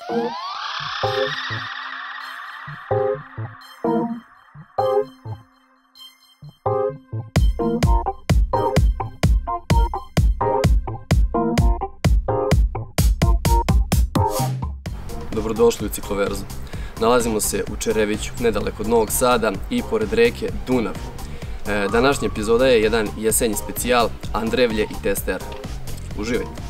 Dobrodošli u Cikloverzu. Nalazimo se u Čereviću, nedaleko od Novog Sada i pored reke Dunav. Današnja epizoda je jedan jesenji specijal Andrevlje i testera. Uživajte!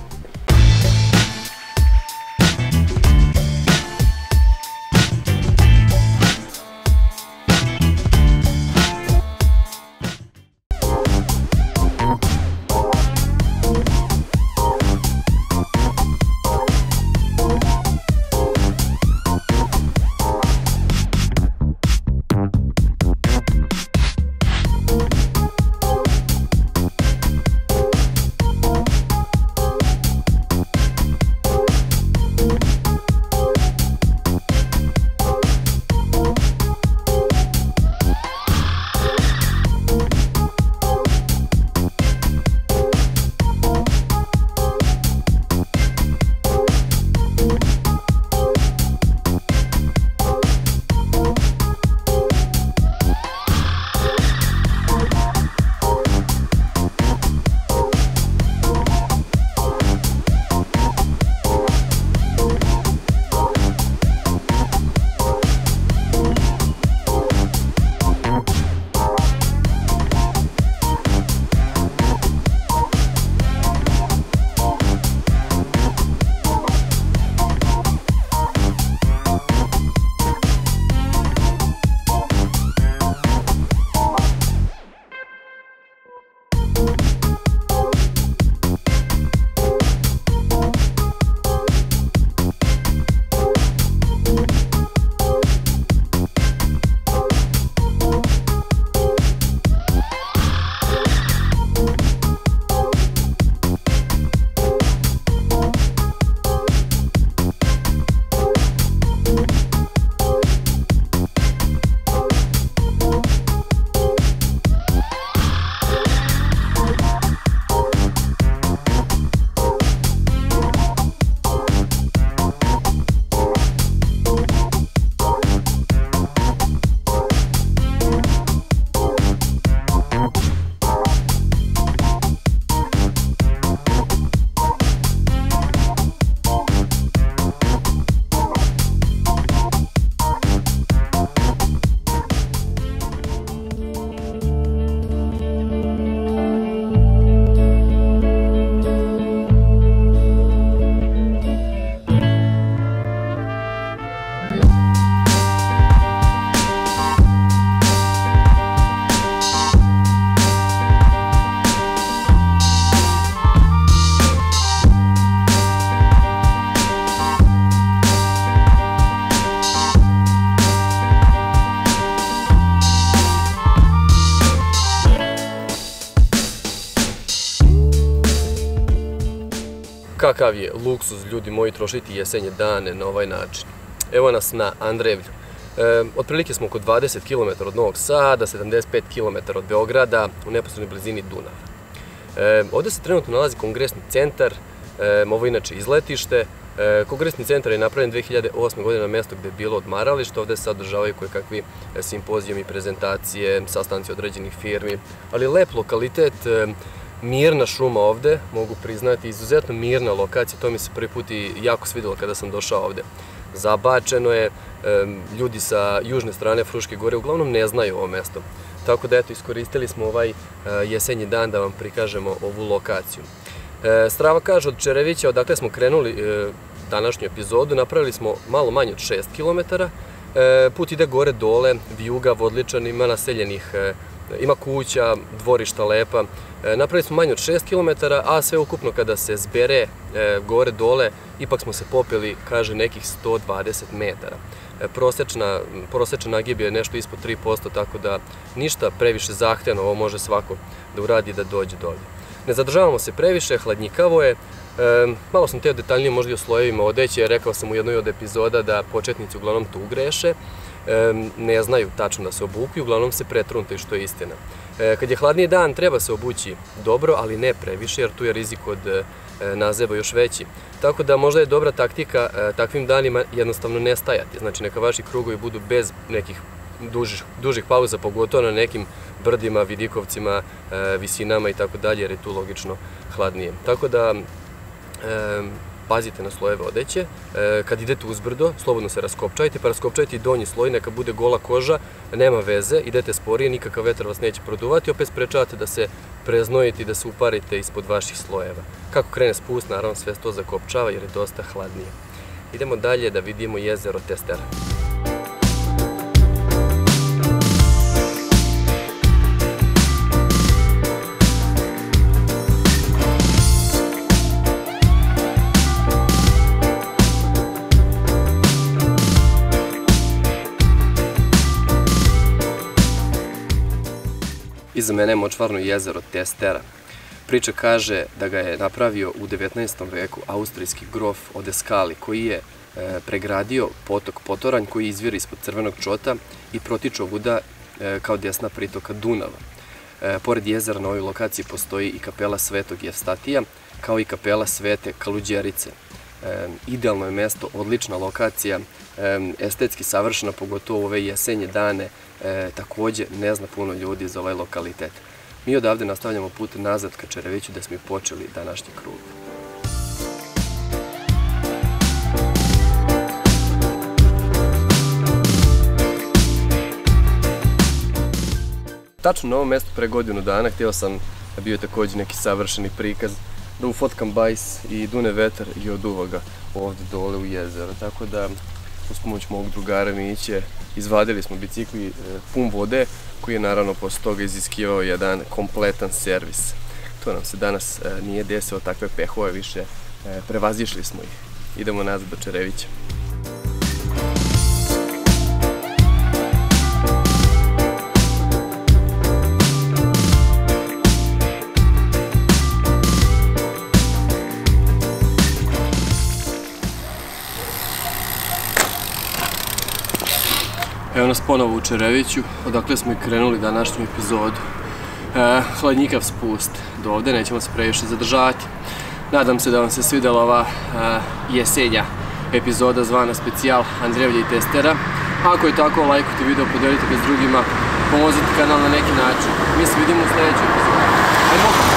Kakav je luksuz, ljudi moji, trošiti jesenje dane na ovaj način. Evo nas na Andrevlju. Otprilike smo oko 20 km od Novog Sada, 75 km od Beograda, u neposrednoj blizini Dunava. Ovdje se trenutno nalazi kongresni centar, ovo je inače izletište. Kongresni centar je napravljen 2008. godine na mjesto gdje je bilo odmaralište. Ovdje se održavaju kojekakvi simpozijumi, prezentacije, sastanci određenih firmi, ali lep lokalitet. Mirna šuma ovdje, mogu priznati, izuzetno mirna lokacija, to mi se prvi put i jako svidjelo kada sam došao ovdje. Zabačeno je, ljudi sa južne strane Fruške gore uglavnom ne znaju ovo mjesto. Tako da eto, iskoristili smo ovaj jesenji dan da vam prikažemo ovu lokaciju. Strava kaže od Čerevića, odakle smo krenuli današnju epizodu, napravili smo malo manje od 6 km. Put ide gore dole, vijuga, vodličan, ima naseljenih, ima kuća, dvorišta lepa. Napravili smo manje od 6 km, a sve ukupno kada se zbere gore dole, ipak smo se popeli, kaže, nekih 120 metara. Prosečna nagib je nešto ispod 3%, tako da ništa previše zahtevno, ovo može svako da uradi da dođe dole. Ne zadržavamo se previše, hladnjikavo je. Malo sam teo detaljnije možda i o slojevima odeće, rekao sam u jednoj od epizoda da početnici uglavnom tu greše, ne znaju tačno da se obuku i uglavnom se pretruntaju, što je istina. Kad je hladniji dan treba se obući dobro, ali ne previše, jer tu je rizik od nazeba još veći. Tako da možda je dobra taktika takvim danima jednostavno ne stajati. Znači neka vaši krugovi budu bez nekih dužih pauza, pogotovo na nekim brdima, vidikovcima, visinama i tako dalje, jer je tu logično hladnije. Tako da pazite na slojeve odeće. Kad idete uzbrdo, slobodno se raskopčajte, pa raskopčajte i donji sloj, neka bude gola koža, nema veze, idete sporije, nikakav vetar vas neće produvati, opet sprečavate da se preznojite i da se uparite ispod vaših slojeva. Kako krene spust, naravno sve to zakopčava jer je dosta hladnije. Idemo dalje da vidimo jezero Testera. Iza mene je močvarno jezero Testera. Priča kaže da ga je napravio u 19. veku austrijski grof Odescali, koji je pregradio potok Potoranj koji izvire ispod Crvenog čota i protiče ovuda kao desna pritoka Dunava. Pored jezera na ovoj lokaciji postoji i kapela Svetog Jevstatija, kao i kapela Svete Kaluđerice. Idealno je mesto, odlična lokacija, estetski savršena, pogotovo ove jesenje dane, takođe ne zna puno ljudi za ovaj lokalitet. Mi odavde nastavljamo put nazad ka Čereviću da smo i počeli današnji krug. Tačno na ovom mestu pre godinu dana htio sam, bio je takođe neki savršeni prikaz, da ufotkam bajs i dune vetar i oduva ga ovde dole u jezero. Tako da, uz pomoć mog drugara Miće, izvadili smo bicikli pun vode, koji je naravno posle toga iziskivao jedan kompletan servis. To nam se danas nije desilo, takve pehove više, prevazišli smo ih. Idemo nazad do Čerevića. Evo nas ponovo u Čereviću, odakle smo i krenuli današnju epizodu. Hladnjikav spust do ovde, nećemo se previše zadržavati. Nadam se da vam se svidela ova jesenja epizoda zvana specijal Andrevlje i Testera. Ako je tako, lajkujte video, podelite ga s drugima, pomozite kanal na neki način. Mi se vidimo u sledećoj epizodi. Ajmo!